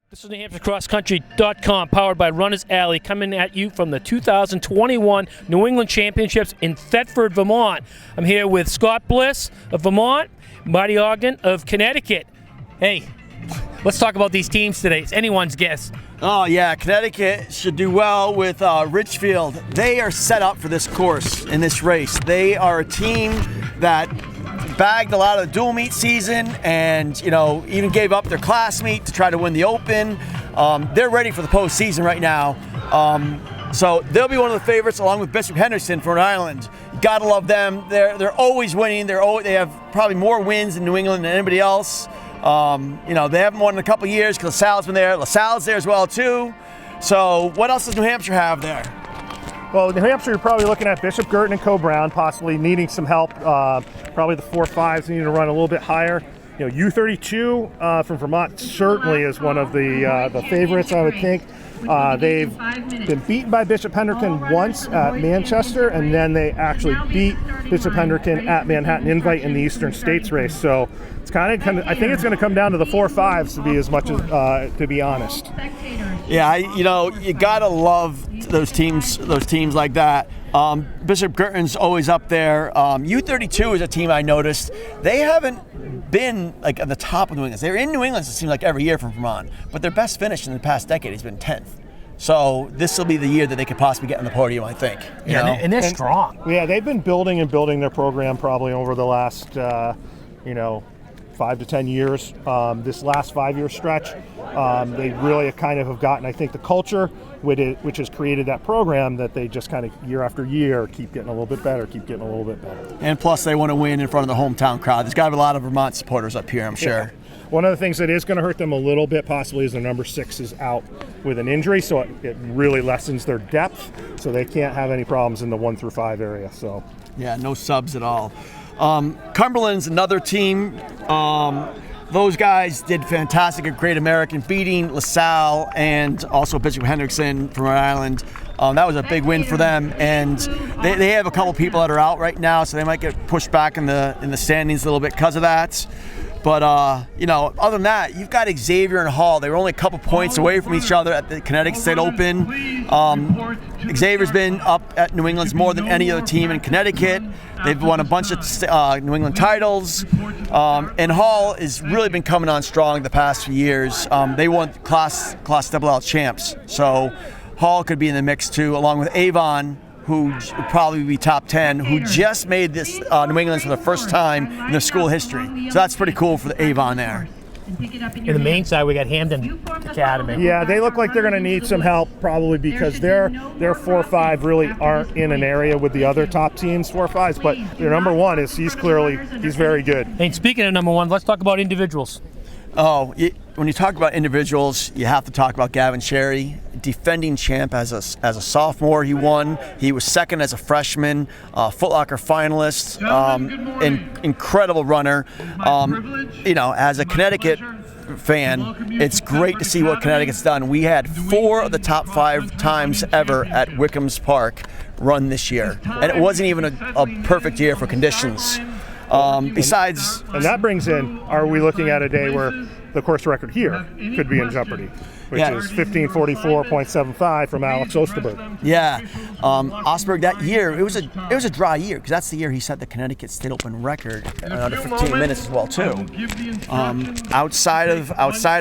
This is NewHampshireCrossCountry.com, powered by Runners Alley, coming at you from the 2021 New England Championships in Thetford, Vermont. I'm here with Scott Bliss of Vermont, Marty Ogden of Connecticut. Hey, let's talk about these teams today. It's anyone's guess. Oh, yeah, Connecticut should do well with Richfield. They are set up for this course in this race. They are a team that bagged a lot of the dual meet season and, even gave up their class meet to try to win the Open. They're ready for the postseason right now. So they'll be one of the favorites along with Bishop Hendrickson from Rhode Island. You gotta love them. They're always winning. They have probably more wins in New England than anybody else. They haven't won in a couple years because LaSalle's been there. LaSalle's there as well too. So what else does New Hampshire have there? Well, New Hampshire, you're probably looking at Bishop, Girton, and Co-Brown, possibly needing some help. Probably the 4-5s need to run a little bit higher. U32 from Vermont certainly is one of the favorites, I would think. They've been beaten by Bishop Hendrickson once at Manchester, and then they actually beat Bishop Hendrickson at Manhattan Invite in the Eastern States race. So it's I think it's going to come down to the 4-5s to be as much as to be honest. Yeah, you gotta love those teams like that. Bishop Girton's always up there. U32 is a team I noticed. They haven't been like at the top of New England. They're in New England, it seems like every year from Vermont, but their best finish in the past decade has been 10th. So this will be the year that they could possibly get on the podium, I think. And they're strong. Yeah, they've been building their program probably over the last 5 to 10 years. This last 5-year stretch, they really have gotten, I think, the culture with it, which has created that program that they just kind of year after year keep getting a little bit better. And plus, they want to win in front of the hometown crowd. There's got to be a lot of Vermont supporters up here, I'm sure. Yeah. One of the things that is going to hurt them a little bit possibly is their number 6 is out with an injury, so it really lessens their depth, so they can't have any problems in the 1 through 5 area. So yeah, no subs at all. Cumberland's another team. Those guys did fantastic at Great American, beating LaSalle and also Bishop Hendrickson from Rhode Island. That was a big win for them, and they have a couple people that are out right now, so they might get pushed back in the standings a little bit because of that. But other than that, you've got Xavier and Hall. They were only a couple points away from each other at the Connecticut State Open. Xavier's been up at New England's more than any other team in Connecticut. They've won a bunch of New England titles. And Hall has really been coming on strong the past few years. They won Class LL champs. So Hall could be in the mix too, along with Avon, who would probably be top 10, who just made this New England for the first time in their school history. So that's pretty cool for the Avon there. In the main side, we got Hamden Academy. Yeah, they look like they're going to need some help probably because their 4-5 really aren't in an area with the other top teams 4-5s, but their number 1 he's very good. And speaking of number 1, let's talk about individuals. Oh, when you talk about individuals, you have to talk about Gavin Cherry, defending champ as a sophomore. He won. He was second as a freshman, Foot Locker finalist, incredible runner. As a Connecticut fan, it's great to see what Connecticut's done. We had 4 of the top 5 times ever at Wickham's Park run this year, and it wasn't even a perfect year for conditions. Besides, and that brings in, are we looking at a day where the course record here could be in jeopardy, which is 15:44.75 from Alex Osterberg. Yeah, Osberg that year, it was a dry year because that's the year he set the Connecticut State Open record under 15 minutes as well too. Outside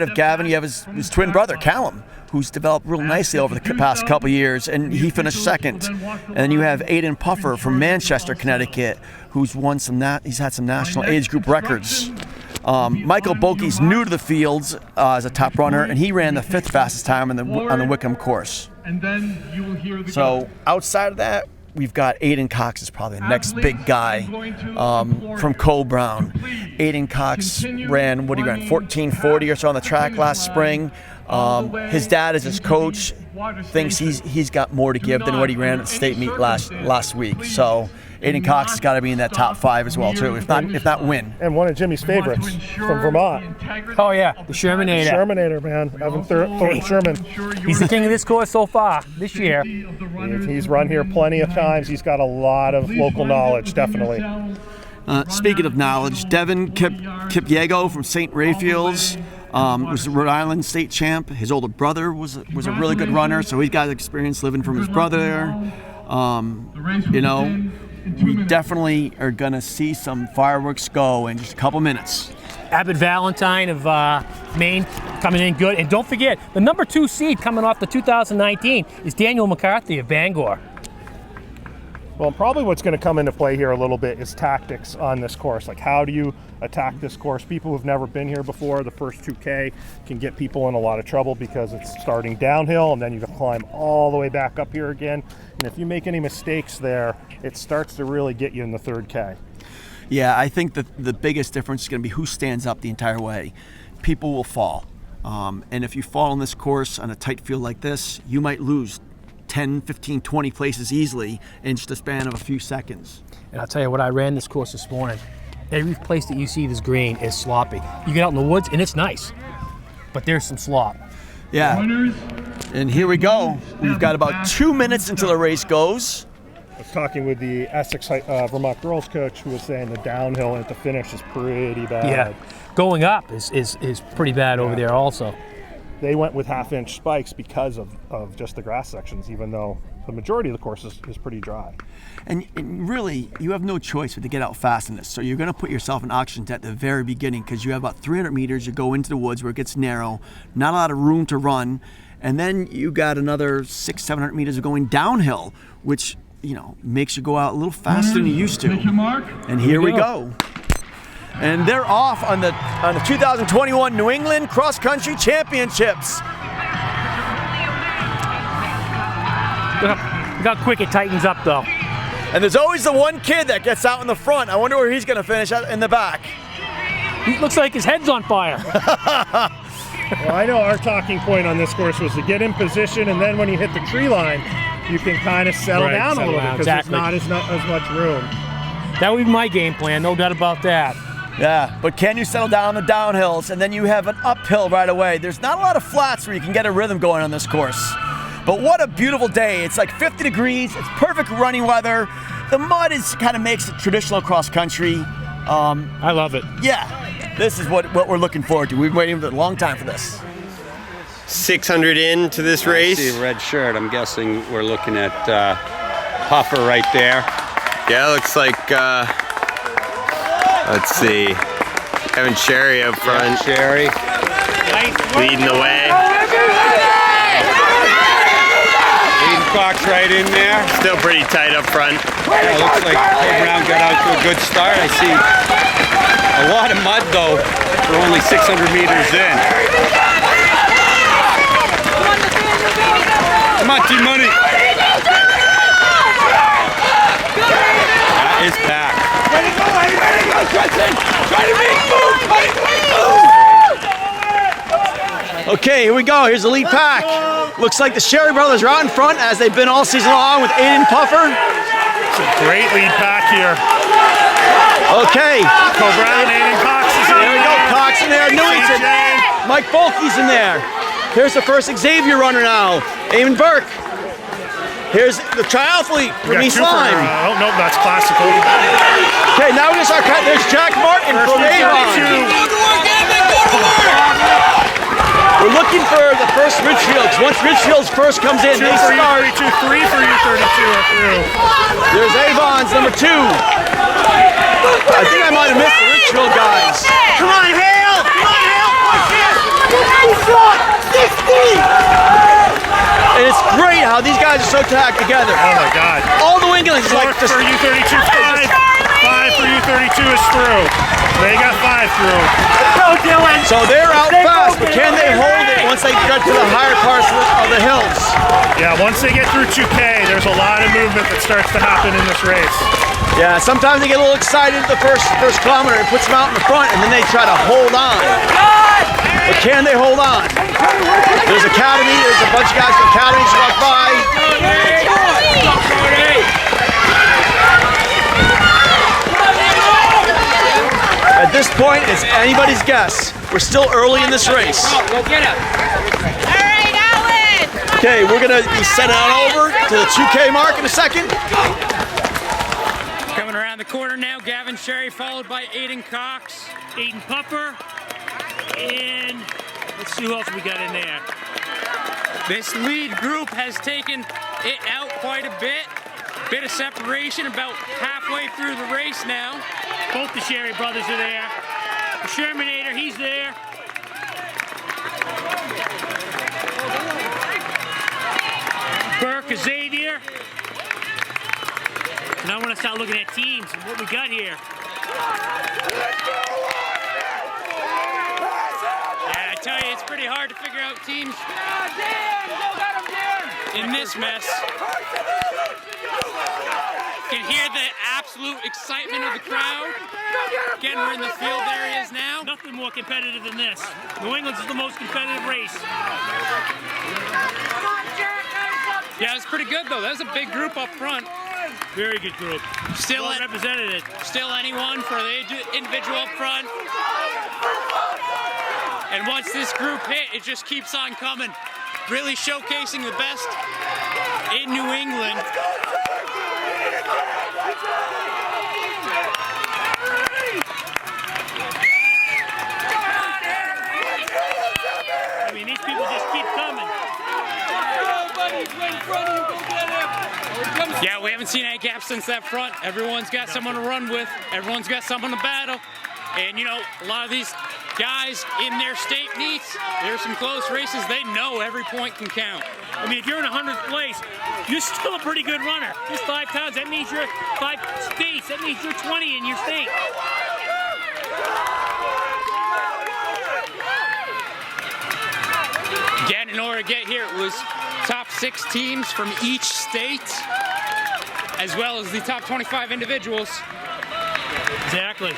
of Gavin, you have his twin brother Callum, who's developed real nicely over the past couple years, and he finished second. And then you have Aiden Puffer from Manchester, Connecticut, who's won he's had some national age group records. Michael Boke's new to the fields as a top runner, and he ran the 5th fastest time on the Wickham course. So outside of that, we've got Aiden Cox is probably the next big guy from Co-Brown. Aiden Cox ran 14:40 or so on the track last spring. His dad is his coach, thinks he's got more to give than what he ran at the state meet last week. So Aiden Cox has got to be in that top 5 as well too, if not win. And one of Jimmy's favorites from Vermont. Oh yeah, the Shermanator. Shermanator, man, Evan Thornton Sherman. He's the king of this course so far this year. He's run here plenty of times. He's got a lot of local knowledge, definitely. Speaking of knowledge, Devin Kipyego from St. Raphael's. Was a Rhode Island state champ. His older brother was a really good runner, so he's got experience living from his brother there. You know, we definitely are gonna see some fireworks go in just a couple minutes. Abbott Valentine of Maine coming in good. And don't forget, the number 2 seed coming off the 2019 is Daniel McCarthy of Bangor. Well, probably what's going to come into play here a little bit is tactics on this course. Like, how do you attack this course? People who've never been here before, the first 2K can get people in a lot of trouble because it's starting downhill and then you climb all the way back up here again. And if you make any mistakes there, it starts to really get you in the 3rd K. Yeah, I think that the biggest difference is going to be who stands up the entire way. People will fall. And if you fall on this course on a tight field like this, you might lose 10, 15, 20 places easily in just a span of a few seconds. And I'll tell you what, I ran this course this morning. Every place that you see this green is sloppy. You get out in the woods and it's nice, but there's some slop. Yeah, and here we go. We've got about 2 minutes until the race goes. I was talking with the Essex Vermont girls coach who was saying the downhill at the finish is pretty bad. Yeah, going up is pretty bad over there also. They went with half-inch spikes because of just the grass sections, even though the majority of the course is pretty dry. And really, you have no choice but to get out fast in this. So you're going to put yourself in oxygen at the very beginning because you have about 300 meters. You go into the woods where it gets narrow, not a lot of room to run. And then you got another 600-700 meters of going downhill, which, you know, makes you go out a little faster than you used to. And here we go. And they're off on the 2021 New England Cross Country Championships. Look how quick it tightens up, though. And there's always the one kid that gets out in the front. I wonder where he's going to finish out in the back. He looks like his head's on fire. Well, I know our talking point on this course was to get in position, and then when you hit the tree line, you can kind of settle down a little bit because there's not as much room. That would be my game plan, no doubt about that. Yeah, but can you settle down on the downhills and then you have an uphill right away? There's not a lot of flats where you can get a rhythm going on this course. But what a beautiful day. It's like 50 degrees. It's perfect running weather. The mud kind of makes it traditional cross country. I love it. Yeah, this is what we're looking forward to. We've been waiting for a long time for this. 600 into this race. I see a red shirt. I'm guessing we're looking at Puffer right there. Yeah, looks like, let's see, Kevin Sherry up front. Yeah, Sherry. Leading the way. Aiden Cox right in there. Still pretty tight up front. Yeah, looks like Cole Brown got out to a good start. I see a lot of mud though for only 600 meters in. Come on, Team Money. That is packed. Okay, here we go. Here's the lead pack. Looks like the Sherry brothers are out in front as they've been all season long with Aiden Puffer. It's a great lead pack here. Okay. Cole Brown, Aiden Cox is in There we go. Cox in there. Newington. Mike Bolke's in there. Here's the first Xavier runner now. Eamon Burke. Here's the triathlete, Brittany Slime. Oh, no, that's classical. Okay, now we just our cut. There's Jack Martin from Avon. We're looking for the first Richfields. Once Richfields first comes in, they start. 2 for you, 3 for you, 32 are through. There's Avon's number 2. I think I might have missed the Richfield guys. Come on, Hale! Come on, Hale! Push it! 60! And it's great how these guys are so tagged together. Oh my God. All New England's like Fourth for you, 32, 5. 5 for you, 32 is through. They got 5 through. So they're out fast, but can they hold it once they get to the higher parts of the hills? Yeah, once they get through 2K, there's a lot of movement that starts to happen in this race. Yeah, sometimes they get a little excited at the first kilometer. It puts them out in the front, and then they try to hold on. But can they hold on? There's Academy. There's a bunch of guys from Academy just walk by. At this point, it's anybody's guess. We're still early in this race. Go get it. All right, Alan. Okay, we're gonna be sending on over to the 2K mark in a second. Coming around the corner now, Gavin Sherry followed by Aiden Cox. Aiden Puffer and Let's see who else we got in there. This lead group has taken it out quite a bit. Bit of separation about halfway through the race now. Both the Sherry brothers are there. The Shermanator, he's there. Burke, Xavier. Now I want to start looking at teams and what we got here. Yeah, I tell you, it's pretty hard to figure out teams in this mess. You can hear the absolute excitement of the crowd. Again, we're in the field areas now. Nothing more competitive than this. New England's is the most competitive race. Yeah, it's pretty good though. That was a big group up front. Very good group. Still well represented. Still anyone for the individual up front. And once this group hit, it just keeps on coming. Really showcasing the best in New England. I mean, these people just keep coming. Yeah, we haven't seen any gaps since that front. Everyone's got someone to run with. Everyone's got someone to battle. And, you know, a lot of these guys in their state meets, there's some close races. They know every point can count. I mean, if you're in 100th place, you're still a pretty good runner. Just 5 times. That means you're 5 states. That means you're 20 in your state. Again, in order to get here, it was top 6 teams from each state, as well as the top 25 individuals. Exactly.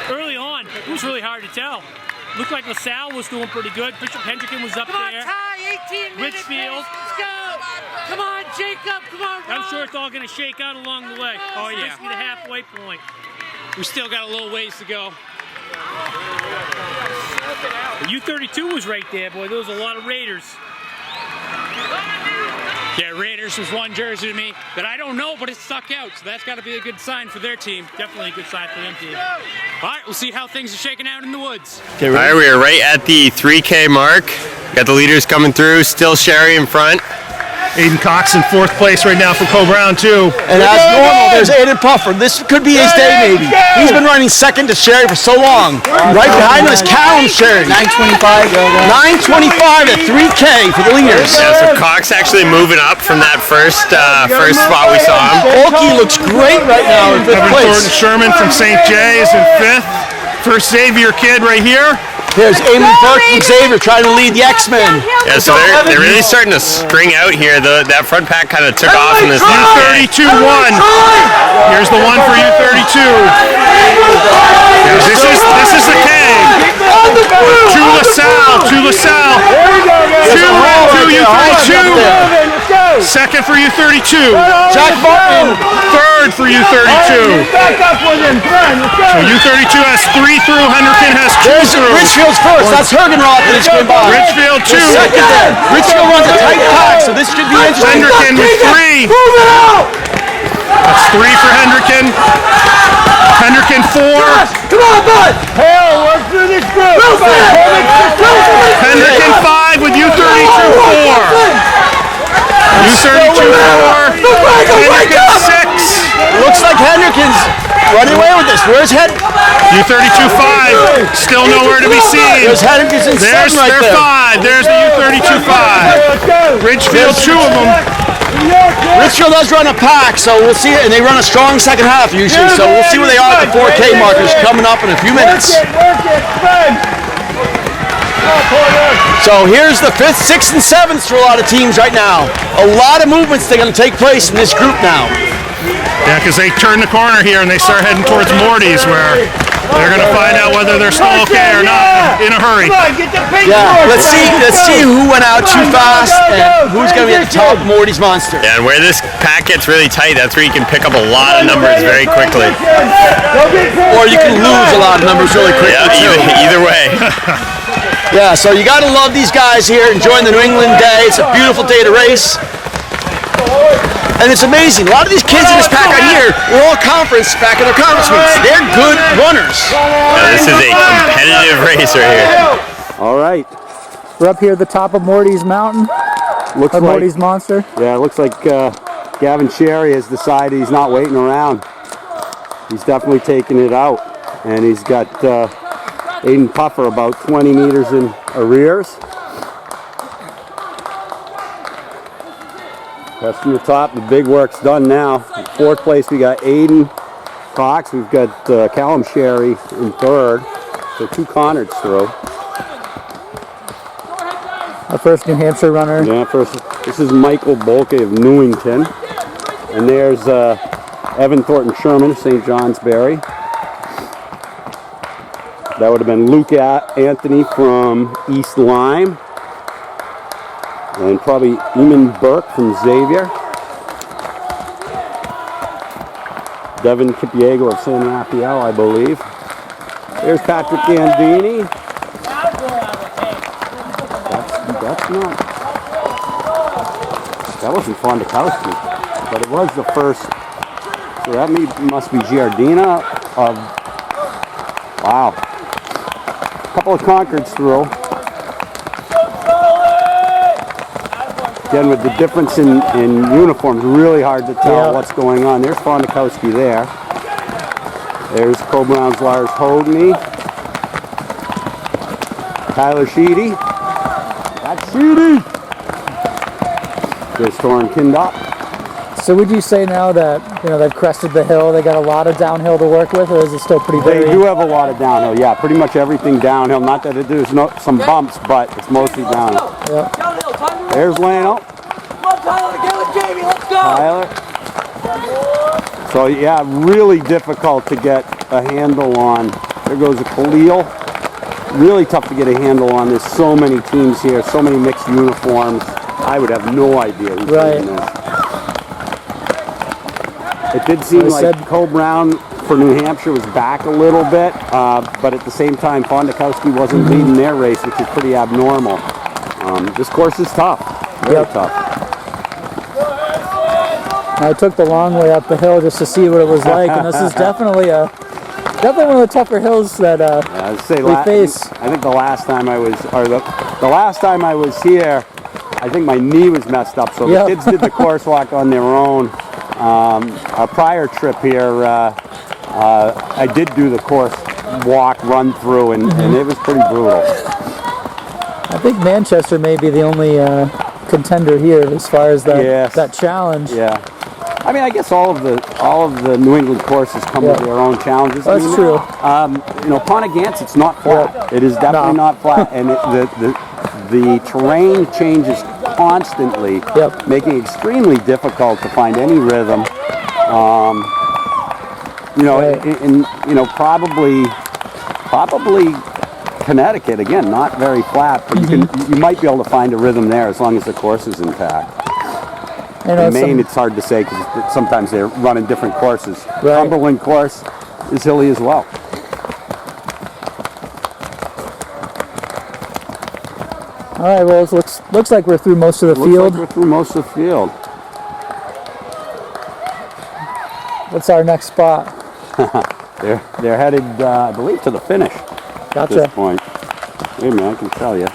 Early on, it was really hard to tell. Looked like LaSalle was doing pretty good. Bishop Hendricken was up there. Come on, Ty, 18 minutes. Richfield. Let's go. Come on, Jacob. Come on, Ron. I'm sure it's all going to shake out along the way. Oh, yeah. This is the halfway point. We still got a little ways to go. The U32 was right there, boy. There was a lot of Raiders. Yeah, Raiders was one jersey to me that I don't know, but it stuck out. So that's got to be a good sign for their team. Definitely a good sign for them, team. All right, we'll see how things are shaking out in the woods. All right, we are right at the 3K mark. Got the leaders coming through. Still Sherry in front. Aiden Cox in 4th place right now for Co-Brown too. And as normal, there's Aiden Puffer. This could be his day, maybe. He's been running second to Sherry for so long. Right behind him is Callum Sherry. 9:25. 9:25 at 3K for the leaders. Yeah, so Cox actually moving up from that first spot we saw him. Oki looks great right now in 5th Evan place. Thornton Sherman from St. Jay's in 5th. First Xavier kid right here. Here's Amy Burke from Xavier trying to lead the X-Men. Yeah, so they're really starting to string out here. That front pack kind of took off in this last U32 1. Here's the one for U32. This is the K. To LaSalle. To U32. Second for U32. Jack Martin. Third for U32. So U32 has 3 through. Hendricken has 2 through. Richfield's first. That's Hergenroth that he's going by. Richfield 2. Second then. Richfield runs a tight pack, so this should be interesting. Hendricken with 3. That's 3 for Hendricken. Hendricken 4. Come on, bud. Hell, work through this group. Hendricken 5 with U32 4. U32 4. Hendricken 6. Looks like Hendricken's running away with this. Where's U32 5. Still nowhere to be seen. There's Hendricken's in 7 right There's there. 5. There's the U32 5. Ridgefield 2 of them. Richfield does run a pack, so we'll see it, and they run a strong second half usually, so we'll see where they are at the 4K markers coming up in a few minutes. So here's the 5th, 6th, and 7th for a lot of teams right now. A lot of movements that are going to take place in this group now. Yeah, because they turn the corner here and they start heading towards Morty's, where they're going to find out whether they're still okay or not in a hurry. Yeah, let's see who went out too fast and who's going to be at the top of Morty's monster. Yeah, and where this pack gets really tight, that's where you can pick up a lot of numbers very quickly. Or you can lose a lot of numbers really quickly too. Either way. Yeah, so you got to love these guys here enjoying the New England day. It's a beautiful day to race. And it's amazing. A lot of these kids in this pack right here were all conference back in their conference meets. They're good runners. Now, this is a competitive race right here. All right. We're up here at the top of Morty's mountain. Looks or like Morty's monster. Yeah, it looks like Gavin Sherry has decided he's not waiting around. He's definitely taking it out, and he's got Aiden Puffer about 20 meters in arrears. That's from the top. The big work's done now. In fourth place, we got Aiden Cox. We've got Callum Sherry in third. So 2 Connards through. Our first New Hampshire runner. Yeah, first. This is Michael Bolke of Newington. And there's Evan Thornton Sherman of St. John's Bury. That would have been Luke Anthony from East Lyme. And probably Eamon Burke from Xavier. Devin Kipiego of San Rafael, I believe. There's Patrick Gandini. That's not... That wasn't Fondakowski, but it was the first... So that must be Giardina of... Wow. A couple of Concords through. Again, with the difference in uniforms, really hard to tell what's going on. There's Fondakowski there. There's Co-Brown's Lars Hogney. Tyler Sheedy. That's Sheedy! There's Torin Kindop. So would you say now that they've crested the hill, they got a lot of downhill to work with, or is it still pretty varied? They do have a lot of downhill, yeah. Pretty much everything downhill. Not that there's some bumps, but it's mostly downhill. Yep. There's Lano. Come on, Tyler, get with Jamie, let's go! Tyler. So yeah, really difficult to get a handle on. There goes a Khalil. Really tough to get a handle on. There's so many teams here, so many mixed uniforms. I would have no idea who's doing this. It did seem like Cole Brown for New Hampshire was back a little bit, but at the same time, Fondakowski wasn't leading their race, which is pretty abnormal. This course is tough, very tough. I took the long way up the hill just to see what it was like, and this is definitely one of the tougher hills that we face. I think the last time I was, the last time I was here, I think my knee was messed up, so the kids did the course walk on their own. Our prior trip here, I did do the course walk, run through, and it was pretty brutal. I think Manchester may be the only contender here as far as that challenge. Yeah. I mean, I guess all of the New England courses come with their own challenges. That's true. Ponegant's, it's not flat. It is definitely not flat, and the terrain changes constantly, making it extremely difficult to find any rhythm. Probably Connecticut again, not very flat, but you might be able to find a rhythm there as long as the course is intact. In Maine, it's hard to say because sometimes they're running different courses. Right. Cumberland course is hilly as well. All right, well, it looks like we're through most of the field. Like we're through most of the field. What's our next spot? They're headed, I believe, to the finish. Gotcha. At this point. Wait a minute, I can tell you.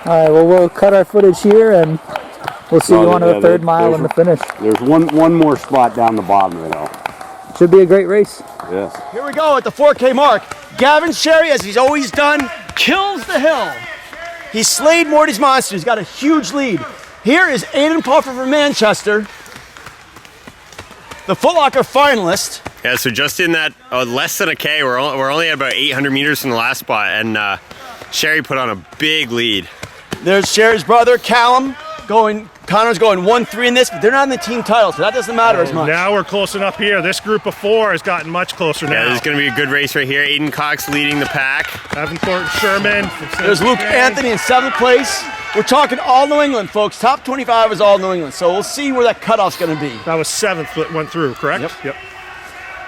All right, well, we'll cut our footage here, and we'll see you on the third mile and the finish. There's one more spot down the bottom of it all. Should be a great race. Yes. Here we go at the 4K mark. Gavin Sherry, as he's always done, kills the hill. He slayed Morty's monster. He's got a huge lead. Here is Aiden Puffer from Manchester, the Foot Locker finalist. Yeah, so just in that less than a K, we're only at about 800 meters from the last spot, and Sherry put on a big lead. There's Sherry's brother, Callum, Connor's going 1-3 in this, but they're not in the team title, so that doesn't matter as much. Now we're close enough here. This group of 4 has gotten much closer now. Yeah, there's going to be a good race right here. Aiden Cox leading the pack. Evan Thornton Sherman. There's Luke Anthony in 7th place. We're talking all New England, folks. Top 25 is all New England, so we'll see where that cutoff's going to be. That was 7th that went through, correct? Yep.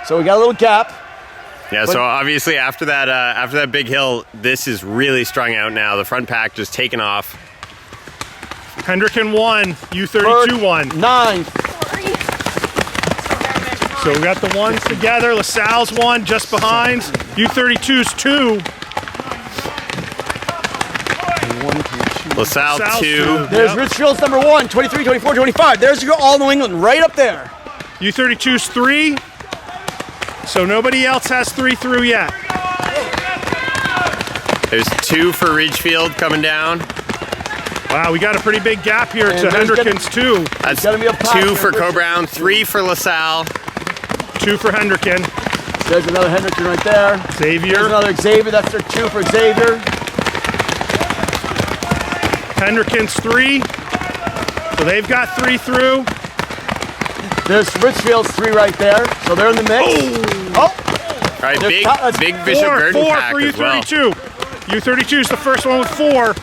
So we got a little gap. Yeah, so obviously after that big hill, this is really strung out now. The front pack just taken off. Hendricken 1, U32 1. 9. So we got the ones together. LaSalle's 1 just behind. U32's 2. LaSalle South 2. There's Richfield's number 1, 23, 24, 25. There's your all New England right up there. U32's 3. So nobody else has 3 through yet. There's 2 for Ridgefield coming down. Wow, we got a pretty big gap here And to there's Hendrickens, 2. That's gonna be a pot 2 for for Coe-Brown, 3 for LaSalle. 2 for Hendricken. There's another Hendrickson right there. There's Xavier. another Xavier. That's their 2 for Xavier. Hendrickens 3. So they've got 3 through. There's Richfield's 3 right there. So they're in the mix. Oh! All right, big Bishop 4 Burton pack for as well. U32. U32 is the first one with 4.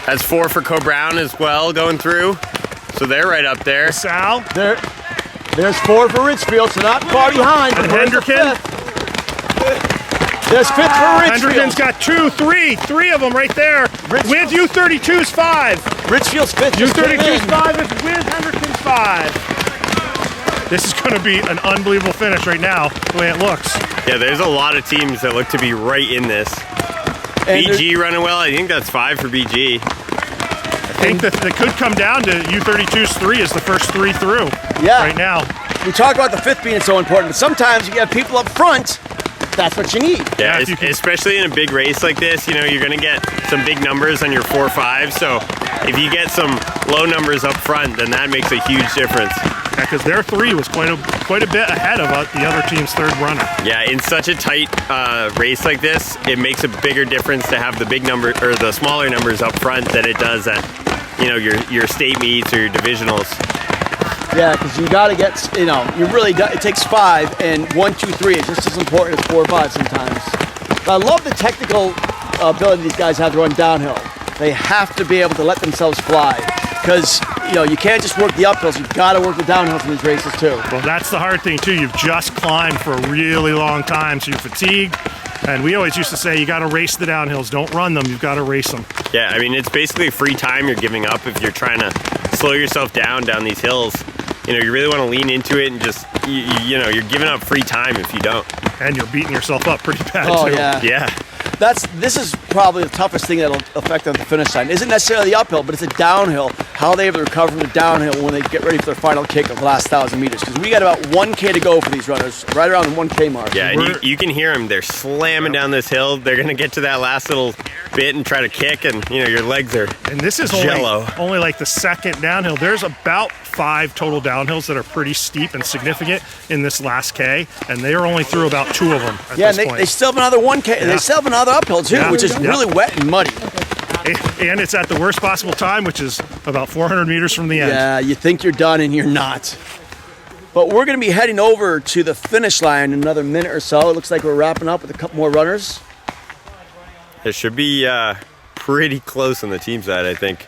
That's 4 for Coe-Brown as well going through. So they're right up there. Sal. There's 4 for Richfield, so not far behind. And Hendricken. There's 5th for Richfield. Hendricken's got 2, 3 of them right there. With U32's 5. Richfield's 5th. U32's 5 is with Hendricken's 5. This is going to be an unbelievable finish right now, the way it looks. Yeah, there's a lot of teams that look to be right in this. And BG running well. I think that's 5 for BG. I think that it could come down to U32's 3 is the first 3 through right now. We talk about the 5th being so important, but sometimes you have people up front, that's what you need. Yeah, especially in a big race like this, you know, you're going to get some big numbers on your 4-5. So if you get some low numbers up front, then that makes a huge difference. Yeah, because their 3 was quite a bit ahead of the other team's 3rd runner. Yeah, in such a tight race like this, it makes a bigger difference to have the big number or the smaller numbers up front than it does at, you know, your state meets or your divisionals. Yeah, because you got to get, you know, it takes 5, and 1, 2, 3 is just as important as 4 or 5 sometimes. But I love the technical ability these guys have to run downhill. They have to be able to let themselves fly, because, you know, you can't just work the uphills, you've got to work the downhills in these races too. Well, that's the hard thing too. You've just climbed for a really long time, so you're fatigued. And we always used to say, you got to race the downhills. Don't run them. You've got to race them. Yeah, I mean, it's basically free time you're giving up if you're trying to slow yourself down these hills. You know, you really want to lean into it and just, you know, you're giving up free time if you don't. And you're beating yourself up pretty bad too. Yeah. This is probably the toughest thing that'll affect them at the finish line. Isn't necessarily the uphill, but it's a downhill. How they able to recover from the downhill when they get ready for their final kick of the last 1,000 meters. Because we got about 1K to go for these runners, right around the 1K mark. Yeah, and you can hear them. They're slamming down this hill. They're going to get to that last little bit and try to kick, and, you know, your legs are And this is only like the 2nd downhill. There's about 5 total downhills that are pretty steep and significant in this last K, and they are only through about 2 of them at this point. They still have another 1K. Yeah. They still have another uphill too, which is really wet and muddy. And it's at the worst possible time, which is about 400 meters from the end. Yeah, you think you're done and you're not. But we're going to be heading over to the finish line in another minute or so. It looks like we're wrapping up with a couple more runners. It should be pretty close on the team side, I think.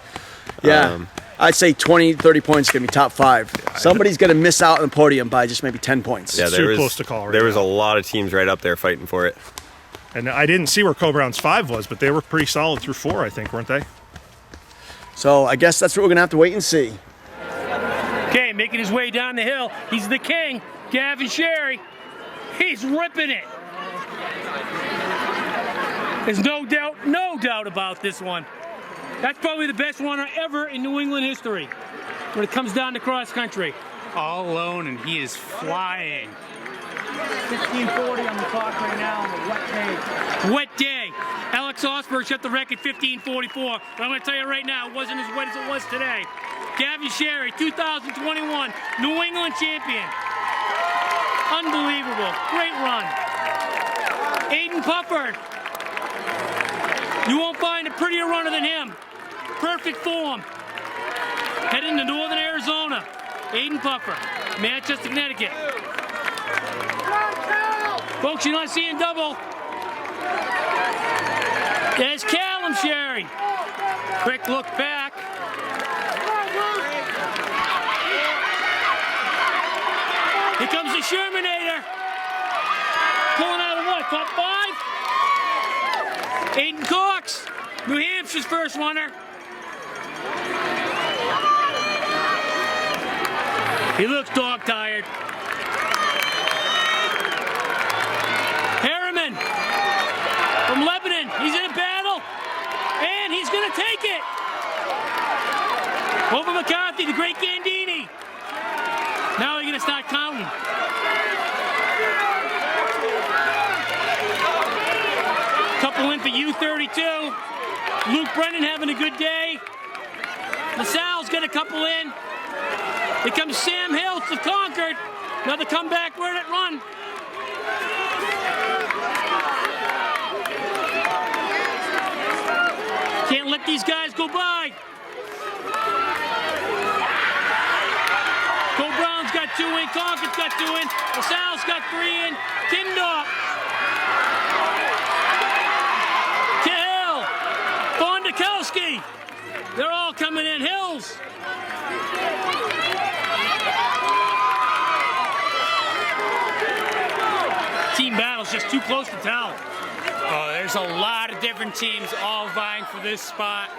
Yeah. I'd say 20, 30 points is going to be top 5. Somebody's going to miss out on the podium by just maybe 10 points. Yeah, too close to call right There was now. a lot of teams right up there fighting for it. And I didn't see where Coe-Brown's 5 was, but they were pretty solid through 4, I think, weren't they? So I guess that's what we're going to have to wait and see. Okay, making his way down the hill. He's the king, Gavin Sherry. He's ripping it. There's no doubt about this one. That's probably the best runner ever in New England history when it comes down to cross country. All alone, and he is flying. 15:40 on the clock right now on a wet day. Wet day. Alex Osberg set the record 15:44. But I'm going to tell you right now, it wasn't as wet as it was today. Gavin Sherry, 2021 New England champion. Unbelievable. Great run. Aiden Pufford. You won't find a prettier runner than him. Perfect form. Heading to northern Arizona. Aiden Pufford, Manchester, Connecticut. Folks, you're not seeing double. There's Callum Sherry. Quick look back. Here comes the Shermanator. Pulling out of what, top 5? Aiden Cox, New Hampshire's first runner. He looks dog-tired. Harriman from Lebanon. He's in a battle. And he's going to take it. Over McCarthy, the great Gandini. Now we're going to start counting. Couple in for U32. Luke Brennan having a good day. LaSalle's got a couple in. Here comes Sam Hiltz of Concord. Another comeback run. Can't let these guys go by. Cole Brown's got 2 in. Concord's got 2 in. LaSalle's got 3 in. Kindorf. Cahill. Bondakowski. They're all coming in. Hills. Team battle's just too close to tell. Oh, there's a lot of different teams all vying for this spot.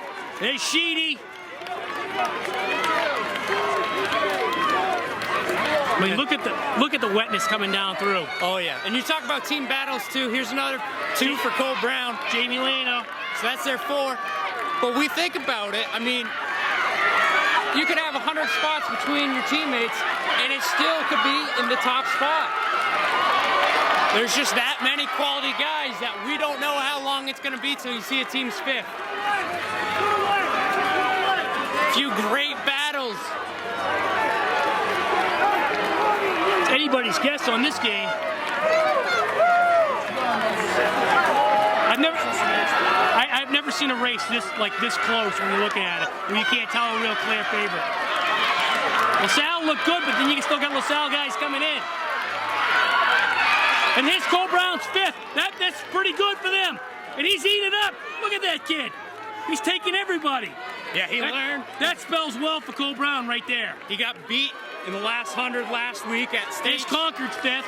There's Sheedy. I mean, look at the wetness coming down through. Oh yeah, and you talk about team battles too. Here's another 2 for Cole Brown, Jamie Lano. So that's their 4. But we think about it. I mean, you could have 100 spots between your teammates, and it still could be in the top spot. There's just that many quality guys that we don't know how long it's going to be till you see a team's 5th. Few great battles. It's anybody's guess on this game. I've never seen a race this close when you're looking at it, where you can't tell a real clear favorite. LaSalle looked good, but then you still got LaSalle guys coming in. And here's Cole Brown's 5th. That's pretty good for them. And he's eating it up. Look at that kid. He's taking everybody. Yeah, he learned. That spells well for Cole Brown right there. He got beat in the last 100 last week at State. There's Concord's 5th.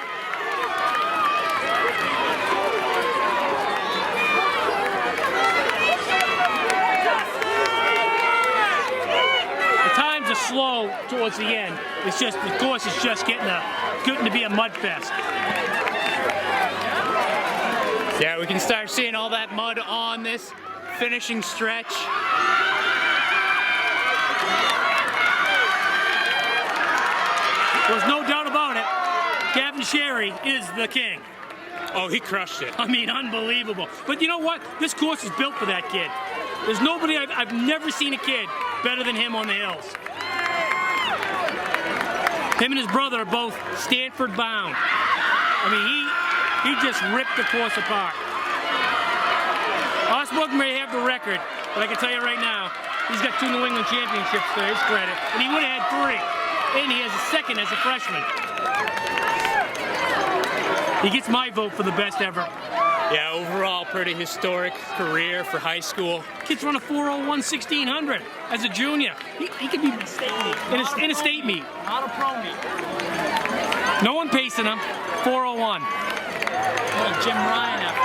The times are slow towards the end. It's just the course is just getting to be a mud fest. Yeah, we can start seeing all that mud on this finishing stretch. There's no doubt about it. Gavin Sherry is the king. Oh, he crushed it. I mean, unbelievable. But you know what? This course is built for that kid. There's nobody, I've never seen a kid better than him on the hills. Him and his brother are both Stanford bound. I mean, he just ripped the course apart. Osborne may have the record, but I can tell you right now, he's got 2 New England championships to his credit, and he would have had 3. And he has a 2nd as a freshman. He gets my vote for the best ever. Yeah, overall, pretty historic career for high school. Kid's run a 4:01 1600 as a junior. He could be in a state meet. Not a pro meet. No one pacing him. 4:01. What a Jim Ryan effort.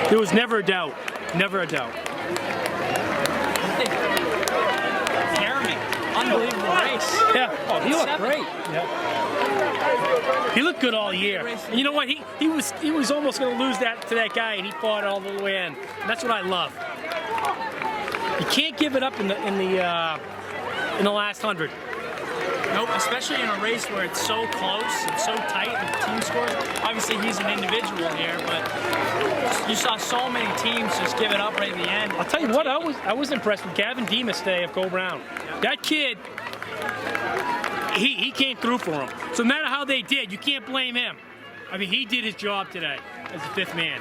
There was never a doubt. Never a doubt. Jeremy, unbelievable race. Yeah. Oh, he looked great. Yeah. He looked good all year. And you know what? He was almost going to lose that to that guy, and he fought all the way in. And that's what I love. You can't give it up in the last 100. Nope, especially in a race where it's so close and so tight and the team scores. Obviously, he's an individual here, but you saw so many teams just give it up right in the end. I'll tell you what, I was impressed with Gavin Demas today of Cole Brown. Yeah. That kid, he came through for him. So no matter how they did, you can't blame him. I mean, he did his job today as the 5th man.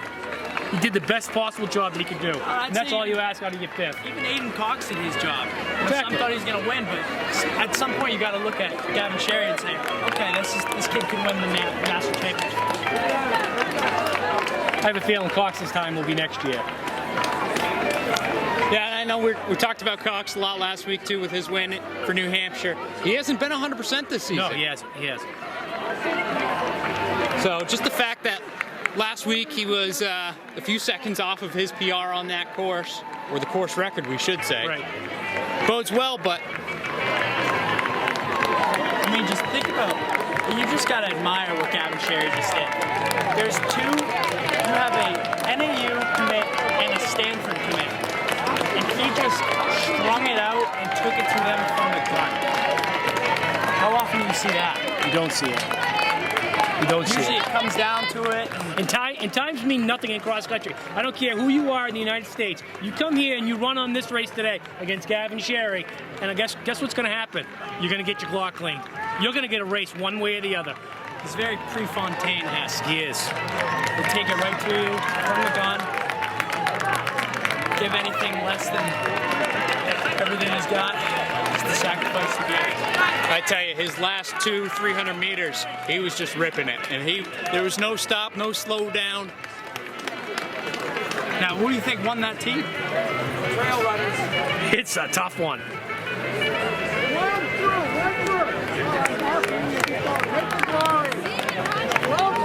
He did the best possible job that he could do. And that's all you ask out of your 5th. Even Aiden Cox did his job. Exactly. Some thought he was going to win, but at some point you got to look at Gavin Sherry and say, okay, this kid could win the national championship. I have a feeling Cox's time will be next year. Yeah, I know we talked about Cox a lot last week too with his win for New Hampshire. He hasn't been 100% this season. No, he hasn't. So just the fact that last week he was a few seconds off of his PR on that course, or the course record, we should say. Right. Bodes well, but I mean, just think about it. you just got to admire what Gavin Sherry just did. There's two, you have a NAU commit and a Stanford commit. And he just strung it out and took it to them from the gun. How often do you see that? You don't see it. You don't see it. Usually it comes down to it. And times mean nothing in cross country. I don't care who you are in the United States. You come here and you run on this race today against Gavin Sherry, and I guess what's going to happen? You're going to get your clock cleaned. You're going to get a race one way or the other. He's very Prefontaine-esque. He is. He'll take it right to you from the gun. Give anything less than everything he's got. It's the sacrifice to give. I tell you, his last 200-300 meters, he was just ripping it, and there was no stop, no slow down. Now, who do you think won that team? Trail runners. It's a tough one.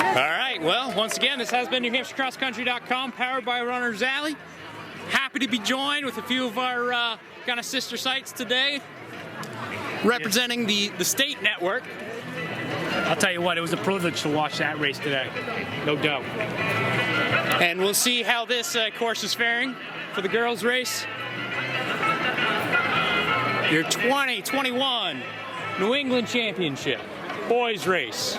All right, well, once again, this has been NewHampshireCrossCountry.com, powered by Runner's Alley. Happy to be joined with a few of our kind of sister sites today, representing the state network. I'll tell you what, it was a privilege to watch that race today, no doubt. And we'll see how this course is faring for the girls' race. Your 2021 New England Championship boys race.